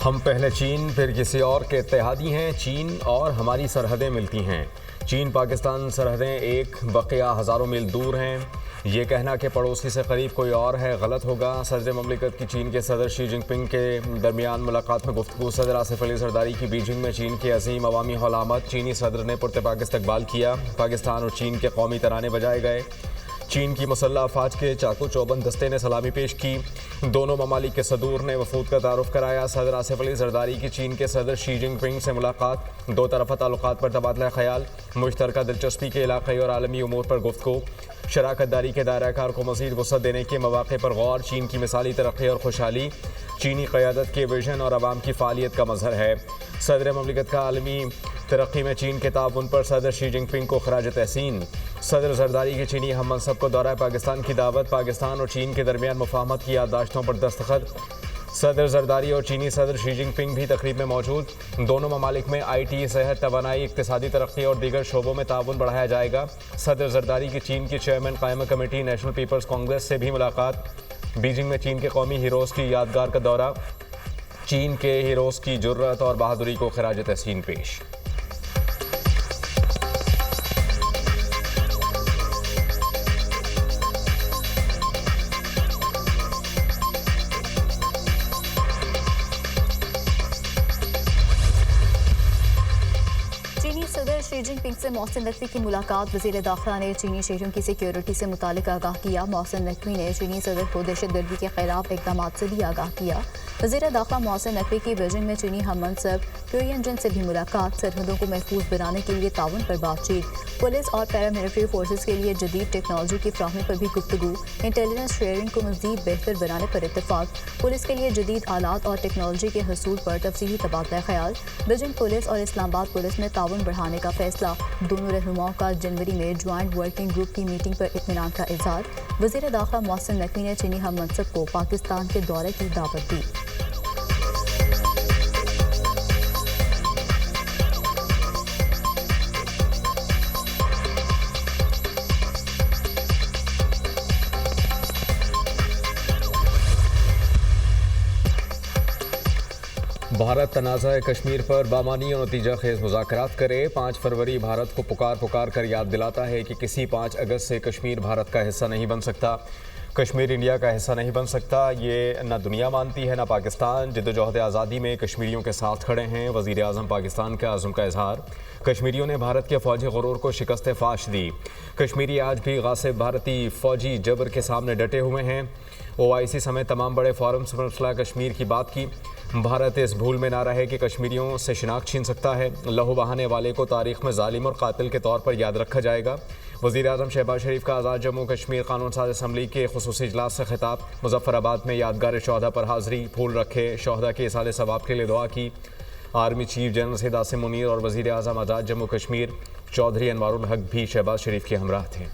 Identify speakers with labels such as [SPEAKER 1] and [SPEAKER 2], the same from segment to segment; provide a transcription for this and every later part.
[SPEAKER 1] हम पहले चीन फिर किसी और के इत्तेहादी हैं। चीन और हमारी सरहदें मिलती हैं। चीन पाकिस्तान सरहदें एक बकिया हज़ारों मील दूर हैं। ये कहना कि पड़ोसी से करीब कोई और है गलत होगा। सदर ममलिकत की चीन के सदर शी जिनपिंग के दरमियान मुलाकात में गुफ्तगू। सदर आसिफ अली जरदारी की बीजिंग में चीन की अजीम अवामी हौलामत। चीनी सदर ने पुरतपाक इस्तकबाल किया। पाकिस्तान और चीन के कौमी तराने बजाए गए। चीन की मुसल्लह अफवाज के चाकू चौबंद दस्ते ने सलामी पेश की। दोनों ममालिक के सदूर ने वफूद का तारुफ कराया। सदर आसिफ अली जरदारी की चीन के सदर शी जिनपिंग से मुलाकात। दो तरफ़ा ताल्लुकात पर तबादला ख्याल। मुश्तरका दिलचस्पी के इलाक़ाई और आलमी उमूर पर गुफ्तगू। शराकत दारी के दायरा कार को मज़ीद वसअत देने के मौक़े पर गौर। चीन की मिसाली तरक्की और खुशहाली चीनी क़यादत के विजन और आवाम की फ़ालियत का मज़हर है। सदर ममलिकत का आलमी तरक्की में चीन के ताउन पर सदर शी जिनपिंग को खराज तहसीन। सदर जरदारी के चीनी हम मनसब को दौरा पाकिस्तान की दावत। पाकिस्तान और चीन के दरमियान मुफाहमत की याददाश्तों पर दस्तखत। सदर जरदारी और चीनी सदर शी जिनपिंग भी तकरीब में मौजूद। दोनों ममालिक में IT, सेहत, तवानाई, इक़्तिसादी तरक्की और दीगर शोबों में ताउन बढ़ाया जाएगा। सदर जरदारी की चीन की चेयरमैन कायमा कमेटी नेशनल पीपल्स कांग्रेस से भी मुलाकात। बीजिंग में चीन के कौमी हीरोज़ की यादगार का दौरा। चीन के हीरोज़ की जुर्रत और बहादुरी को खराज तहसीन पेश।
[SPEAKER 2] सदर शी जिनपिंग से मोहसिन नकवी की मुलाकात। वज़ीर दाखिला ने चीनी शहरियों की सिक्योरिटी से मुतालिक आगाह किया। मोहसिन नकवी ने चीनी सदर को दहशतगर्दी के खिलाफ इक़दामात से भी आगाह किया। वज़ीर दाखिला मोहसिन नकवी की बीजिंग में चीनी हम मनसब क्यूरियन जिन से भी मुलाकात। सरहदों को महफूज बनाने के लिए ताउन पर बातचीत। पुलिस और पैरामिलिट्री फोर्सेस के लिए जदीद टेक्नोलॉजी की फ्राहमी पर भी गुफ्तगू। इंटेलिजेंस शेयरिंग को मज़ीद बेहतर बनाने पर इत्तफाक। पुलिस के लिए जदीद आलात और टेक्नोलॉजी के हसूल पर तफसीली तबादला ख्याल। बीजिंग पुलिस और इस्लामाबाद पुलिस में ताउन बढ़ाने का फैसला। दोनों रहनुमाओं का जनवरी में ज्वाइंट वर्किंग ग्रुप की मीटिंग पर इत्मीनान का इज़हार। वज़ीर दाखिला मोहसिन नकवी ने चीनी हम मनसब को पाकिस्तान के दौरे की दावत दी।
[SPEAKER 1] भारत तनाज़ा कश्मीर पर बामानी और नतीजा खेज़ मुज़ाकरात करे। 5 फरवरी भारत को पुकार कर याद दिलाता है कि किसी 5 अगस्त से कश्मीर भारत का हिस्सा नहीं बन सकता। कश्मीर इंडिया का हिस्सा नहीं बन सकता। ये न दुनिया मानती है न पाकिस्तान। जद्दोजहद आज़ादी में कश्मीरियों के साथ खड़े हैं। वज़ीर आज़म पाकिस्तान के आज़म का इजहार। कश्मीरियों ने भारत के फ़ौजी गुरूर को शिकस्त फाश दी। कश्मीरी आज भी गासिब भारतीय फ़ौजी जबर के सामने डटे हुए हैं। OIC समेत तमाम बड़े फोरम्स पर मसला कश्मीर की बात की। भारत इस भूल में ना रहे कि कश्मीरियों से शिनाख्त छीन सकता है। लहू बहाने वाले को तारीख़ में जालिम और कातिल के तौर पर याद रखा जाएगा। वज़ीर आज़म शहबाज शरीफ का आज़ाद जम्मू कश्मीर कानून साज असम्बली के खुसूसी इजलास से खिताब। मुज़फ़्फ़राबाद में यादगार शोहदा पर हाज़री। फूल रखे। शोहदा के इसाले सवाब के लिए दुआ की। Army chief general Syed Asim Munir और वज़ीर आज़म आज़ाद जम्मू कश्मीर चौधरी अनवारुल हक भी शहबाज शरीफ के हमराह थे।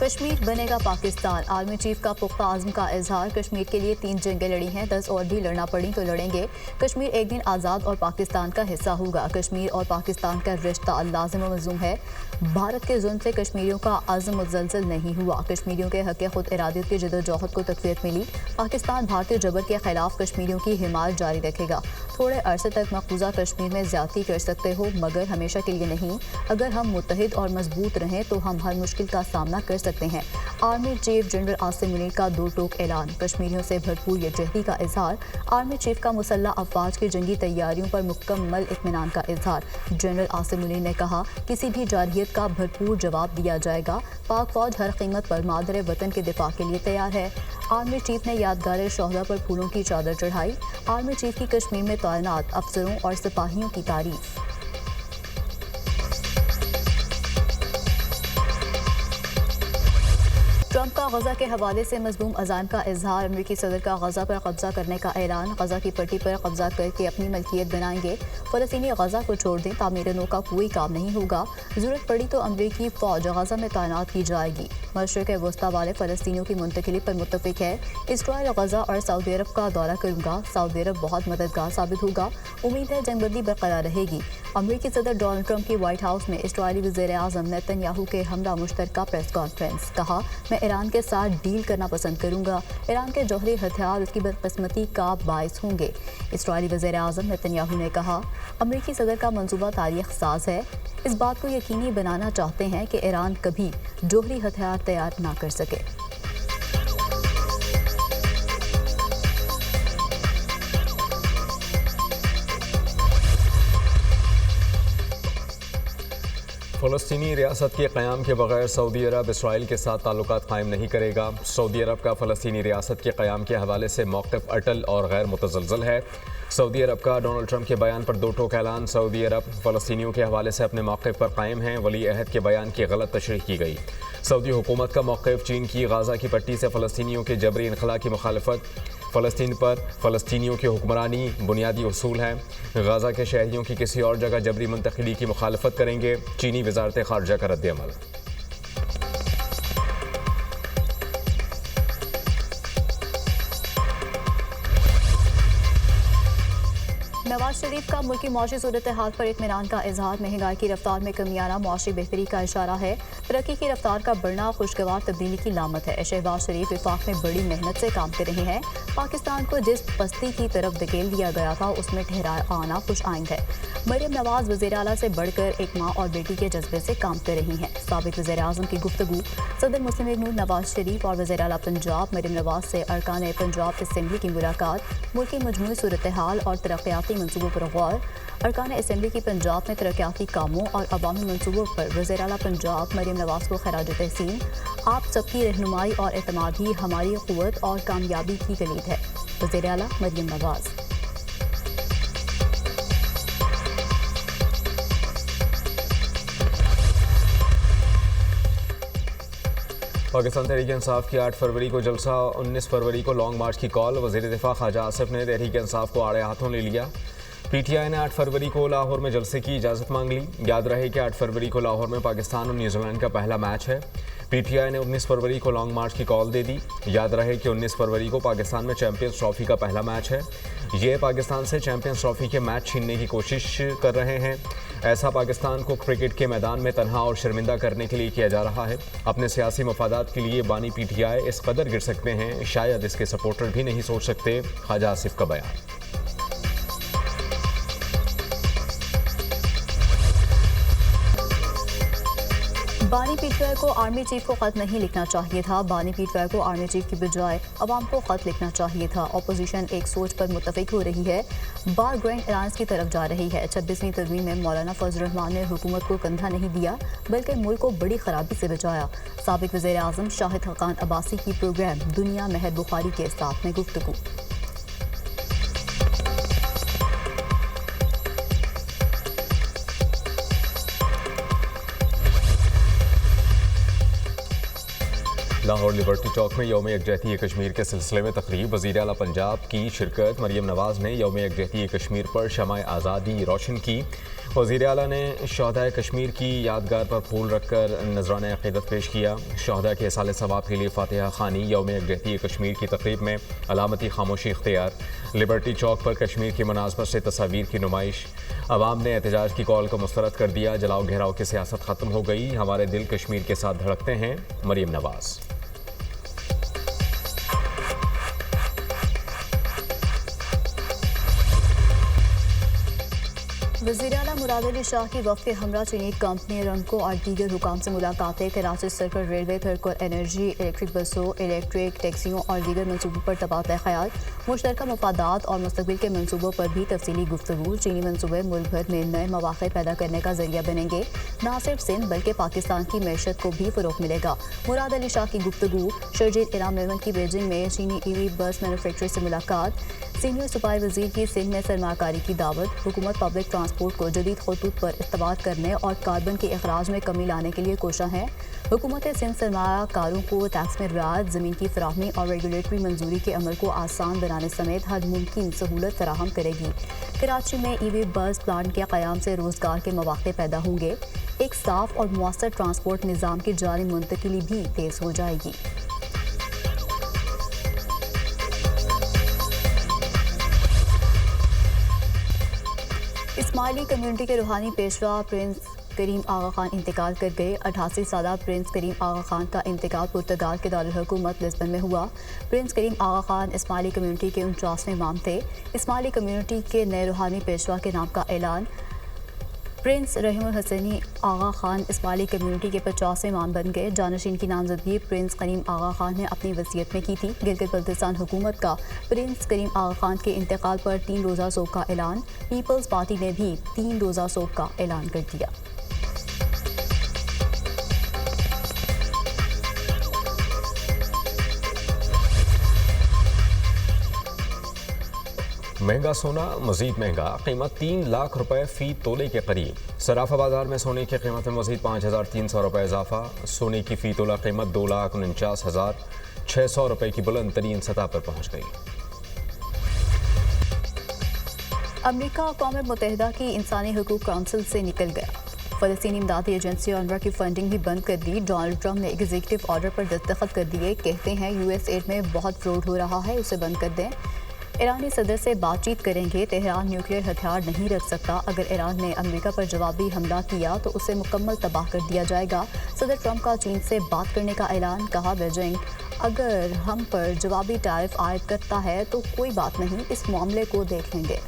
[SPEAKER 2] कश्मीर बनेगा पाकिस्तान। आर्मी चीफ का पुख्ता आज़म का इजहार। कश्मीर के लिए 3 जंगें लड़ी हैं, 10 और भी लड़ना पड़ी तो लड़ेंगे। कश्मीर एक दिन आज़ाद और पाकिस्तान का हिस्सा होगा। कश्मीर और पाकिस्तान का रिश्ता लाज़िम व मज़ूम है। भारत के जुल्म से कश्मीरियों का आज़म मुज़लज़ल नहीं हुआ। कश्मीरियों के हक़ खुद इरादियत की जद्दोजहद को तक़वियत मिली। पाकिस्तान भारतीय जबर के खिलाफ कश्मीरियों की हिमायत जारी रखेगा। थोड़े अरसे तक मकबूजा कश्मीर में ज़्यादती कर सकते हो, मगर हमेशा के लिए नहीं। अगर हम मुत्तहिद और मजबूत रहें तो हम हर मुश्किल का सामना कर सकते हैं। Army chief general Asim Munir का 2 टोक ऐलान। कश्मीरियों से भरपूर यकजहती का इजहार। आर्मी चीफ का मुसल्लह अफवाज की जंगी तैयारियों पर मुकम्मल इत्मीनान का इजहार। जनरल आसिम मुनीर ने कहा, किसी भी जारहियत का भरपूर जवाब दिया जाएगा। पाक फौज हर कीमत पर मादरे वतन के दिफा के लिए तैयार है। आर्मी चीफ ने यादगार शोहदा पर फूलों की चादर चढ़ाई। आर्मी चीफ की कश्मीर में तैनात अफसरों और सिपाहियों की तारीफ। ट्रंप का गजा के हवाले से मजलूम अजान का इजहार। अमरीकी सदर का गजा पर कब्जा करने का ऐलान। गजा की पट्टी पर कब्जा करके अपनी मलकियत बनाएंगे। फ़लस्तीनी गजा को छोड़ दें, तामीर नो का कोई काम नहीं होगा। ज़रूरत पड़ी तो अमरीकी फ़ौज गजा में तैनात की जाएगी। मशरिक़ वस्ता वाले फ़लस्तीनियों की मुंतकिली पर मुत्तफ़िक है। इसराइल गजा और सऊदी अरब का दौरा करूँगा। सऊदी अरब बहुत मददगार साबित होगा। उम्मीद है जंगबंदी बरकरार रहेगी। अमेरिकी सदर डोनाल्ड ट्रंप की व्हाइट हाउस में इस्राईली वज़ीर-ए-आज़म नेतन्याहू के हमरा मुश्तरका प्रेस कॉन्फ्रेंस। कहा, मैं ईरान के साथ डील करना पसंद करूंगा। ईरान के जौहरी हथियार उसकी बदकिस्मती का बायस होंगे। इस्राईली वज़ीर-ए-आज़म नेतन्याहू ने कहा, अमेरिकी सदर का मंसूबा तारीख साज है। इस बात को यकीनी बनाना चाहते हैं कि ईरान कभी जौहरी हथियार तैयार ना कर सके।
[SPEAKER 1] फ़लस्तीनी रियासत के क़याम के बगैर सऊदी अरब इसराइल के साथ ताल्लुकात कायम नहीं करेगा। सऊदी अरब का फ़लस्तीनी रियासत के क़याम के हवाले से मौक़िफ़ अटल और गैर मुतज़लज़ल है। सऊदी अरब का डोनाल्ड ट्रंप के बयान पर दो टोक ऐलान। सऊदी अरब फ़लस्तीनियों के हवाले से अपने मौक़िफ़ पर कायम है। वली अहद के बयान की गलत तशरीह की गई। सऊदी हुकूमत का मौक़िफ़ चीन की गाज़ा की पट्टी से फ़लस्तीनियों के जबरी इनखला की मुखालफत। फ़लस्तीन पर फ़लस्तीनियों की हुक्मरानी बुनियादी उसूल है। गाज़ा के शहरियों की किसी और जगह जबरी मुंतकिली की मुखालफत करेंगे। चीनी वज़ारत ख़ारजा का रद्द-ए-अमल।
[SPEAKER 2] नवाज शरीफ का मुल्की मौशी सूरत हाल पर इत्मीनान का इजहार। महंगाई की रफ्तार में कमी आना मौशी बेहतरी का इशारा है। तरक्की की रफ्तार का बढ़ना खुशगवार तब्दीली की लामत है। शहबाज शरीफ विफाक में बड़ी मेहनत से काम कर रहे हैं। पाकिस्तान को जिस पस्ती की तरफ धकेल दिया गया था उसमें ठहरा आना खुश आइंद है। मरियम नवाज वज़ीर आला से बढ़कर एक माँ और बेटी के जज्बे से काम कर रही हैं। साबिक वज़ीर आज़म की गुफ्तगू। सदर मुस्लिम लीग नून नवाज शरीफ और वज़ीर आला पंजाब मरियम नवाज से अरकान पंजाब असम्बली की मुलाकात। मुल्की मजमूई सूरत हाल और तरक्याती मंसूबों पर गौर। अरकान असम्बली की पंजाब में तरक्याती कामों और अवामी मंसूबों पर वज़ीर आला पंजाब मरियम नवाज को खराज तहसीन। आप सबकी रहनुमाई और एतमाद ही हमारी क़ुव्वत और कामयाबी की कलीद है। वज़ीर आला मरियम नवाज।
[SPEAKER 1] पाकिस्तान तहरीक इंसाफ की 8 फरवरी को जलसा, 19 फरवरी को लॉन्ग मार्च की कॉल। वज़ीर दिफा ख्वाजा आसिफ ने तहरीक इंसाफ को आड़े हाथों ले लिया। पीटीआई ने 8 फरवरी को लाहौर में जलसे की इजाज़त मांग ली। याद रहे कि 8 फरवरी को लाहौर में पाकिस्तान और न्यूजीलैंड का पहला मैच है। पीटीआई ने 19 फरवरी को लॉन्ग मार्च की कॉल दे दी। याद रहे कि 19 फरवरी को पाकिस्तान में चैंपियंस ट्रॉफी का पहला मैच है। ये पाकिस्तान से चैंपियंस ट्रॉफी के मैच छीनने की कोशिश कर रहे हैं। ऐसा पाकिस्तान को क्रिकेट के मैदान में तनहा और शर्मिंदा करने के लिए किया जा रहा है। अपने सियासी मफादात के लिए बानी पीटीआई इस कदर गिर सकते हैं, शायद इसके सपोर्टर भी नहीं सोच सकते। ख्वाजा आसिफ का बयान।
[SPEAKER 2] बानी पीटीआई को आर्मी चीफ को खत नहीं लिखना चाहिए था। बानी पीटीआई को आर्मी चीफ की बजाय अवाम को खत लिखना चाहिए था। अपोजिशन एक सोच पर मुत्तफिक हो रही है। बार ग्रैंड अलायंस की तरफ जा रही है। 26वीं तरमीम में मौलाना फजल रहमान ने हुकूमत को कंधा नहीं दिया बल्कि मुल्क को बड़ी खराबी से बचाया। साबिक वज़ीर आज़म शाहिद हक़ान अब्बासी की प्रोग्राम दुनिया महर बुखारी के साथ में गुफ्तगू।
[SPEAKER 1] लाहौर लिबर्टी चौक में यौम यकजहती कश्मीर के सिलसिले में तकरीब। वज़ीर आला पंजाब की शिरकत। मरियम नवाज ने यौम यकजहती कश्मीर पर शमाए आज़ादी रोशन की। वज़ीर आला ने शहदाए कश्मीर की यादगार पर फूल रखकर नजराना अक़ीदत पेश किया। शहदा के साले सवाब के लिए फातिहा खानी। यौम यकजहती कश्मीर की तकरीब में अलामती खामोशी इख्तियार। लिबर्टी चौक पर कश्मीर की मुनासबत से तस्वीर की नुमाइश। अवाम ने एहतजाज की कॉल को मुस्तरद कर दिया। जलाओ घेराव की सियासत ख़त्म हो गई। हमारे दिल कश्मीर के साथ धड़कते हैं। मरियम नवाज।
[SPEAKER 2] वज़ीर आला मुराद अली शाह की वफ़द हमरा चीनी कंपनी रंको और दीगर हुकाम से मुलाकातें। Karachi circle railway third energy electric बसों इलेक्ट्रिक टैक्सियों और दीगर मनसूबों पर तबादला ख्याल। मुश्तरका मफादात और मुस्तकबिल के मनसूबों पर भी तफसीली गुफ्तगू। चीनी मनसूबे मुल्क भर में नए मौक़े पैदा करने का जरिया बनेंगे। न सिर्फ सिंध बल्कि पाकिस्तान की मैशत को भी फ़रोग़ मिलेगा। मुराद अली शाह की गुफ्तगू। शर्जील इराम मेमन की बीजिंग में चीनी ईवी बस मैन्युफैक्चरर से मुलाकात। सीनियर सूबाई वज़ीर की सिंध में सरमाकारी की दावत। हुकूमत पब्लिक ट्रांसपोर्ट को जदीद खतूत पर इस्तेमाल करने और कार्बन के अखराज में कमी लाने के लिए कोशा है। हुकूमत सिंध सरमाकारों को टैक्स में रियायत, ज़मीन की फराहमी और रेगुलेटरी मंजूरी के अमल को आसान बनाने समेत हर मुमकिन सहूलत फराहम करेगी। कराची में ईवी बस प्लांट के क़याम से रोज़गार के मौक़े पैदा होंगे। एक साफ और मुअस्सर ट्रांसपोर्ट निज़ाम की जारी मुंतकिली भी तेज़ हो जाएगी। इस्माइली कम्युनिटी के रूहानी पेशवा प्रिंस करीम आगा खान इंतकाल कर गए। 88 साला प्रिंस करीम आगा खान का इंतकाल पुर्तगाल के दारुल हुकूमत लिस्बन में हुआ। प्रिंस करीम आगा खान इस्माइली कम्युनिटी के 49वें इमाम थे। इस्माइली कम्युनिटी के नए रूहानी पेशवा के नाम का ऐलान। प्रिंस रहीमुल हसनी आगा खान इस्माइली कम्युनिटी के 50वें इमाम बन गए। जानशीन की नामजदगी प्रिंस करीम आगा खान ने अपनी वसीयत में की थी। गिलगित बल्तिस्तान हुकूमत का प्रिंस करीम आगा खान के इंतकाल पर 3 रोज़ा शोक का ऐलान। पीपल्स पार्टी ने भी 3 रोज़ा शोक का ऐलान कर दिया।
[SPEAKER 1] महंगा सोना मजीद महंगा, कीमत 3 लाख रुपए फी तोले के करीब। सराफा बाजार में सोने की कीमत में मजीद 5,300 रुपये इजाफा। सोने की फ़ी तोला कीमत 2,49,600 रुपये की बुलंद तरीन सतह पर पहुँच गई।
[SPEAKER 2] अमरीका अक़वाम मुत्तहिदा की इंसानी हकूक़ काउंसिल से निकल गया। फ़लस्तीनी इमदादी एजेंसी UNRWA की फंडिंग भी बंद कर दी। डोनाल्ड ट्रंप ने एग्जीक्यूटिव ऑर्डर पर दस्तखत कर दिए। कहते हैं US एड में बहुत फ्रॉड हो रहा है, उसे बंद कर दें। ईरानी सदर से बातचीत करेंगे। तेहरान न्यूक्लियर हथियार नहीं रख सकता। अगर ईरान ने अमेरिका पर जवाबी हमला किया तो उसे मुकम्मल तबाह कर दिया जाएगा। सदर ट्रंप का चीन से बात करने का ऐलान। कहा बीजिंग अगर हम पर जवाबी टैरिफ आयद करता है तो कोई बात नहीं, इस मामले को देख लेंगे।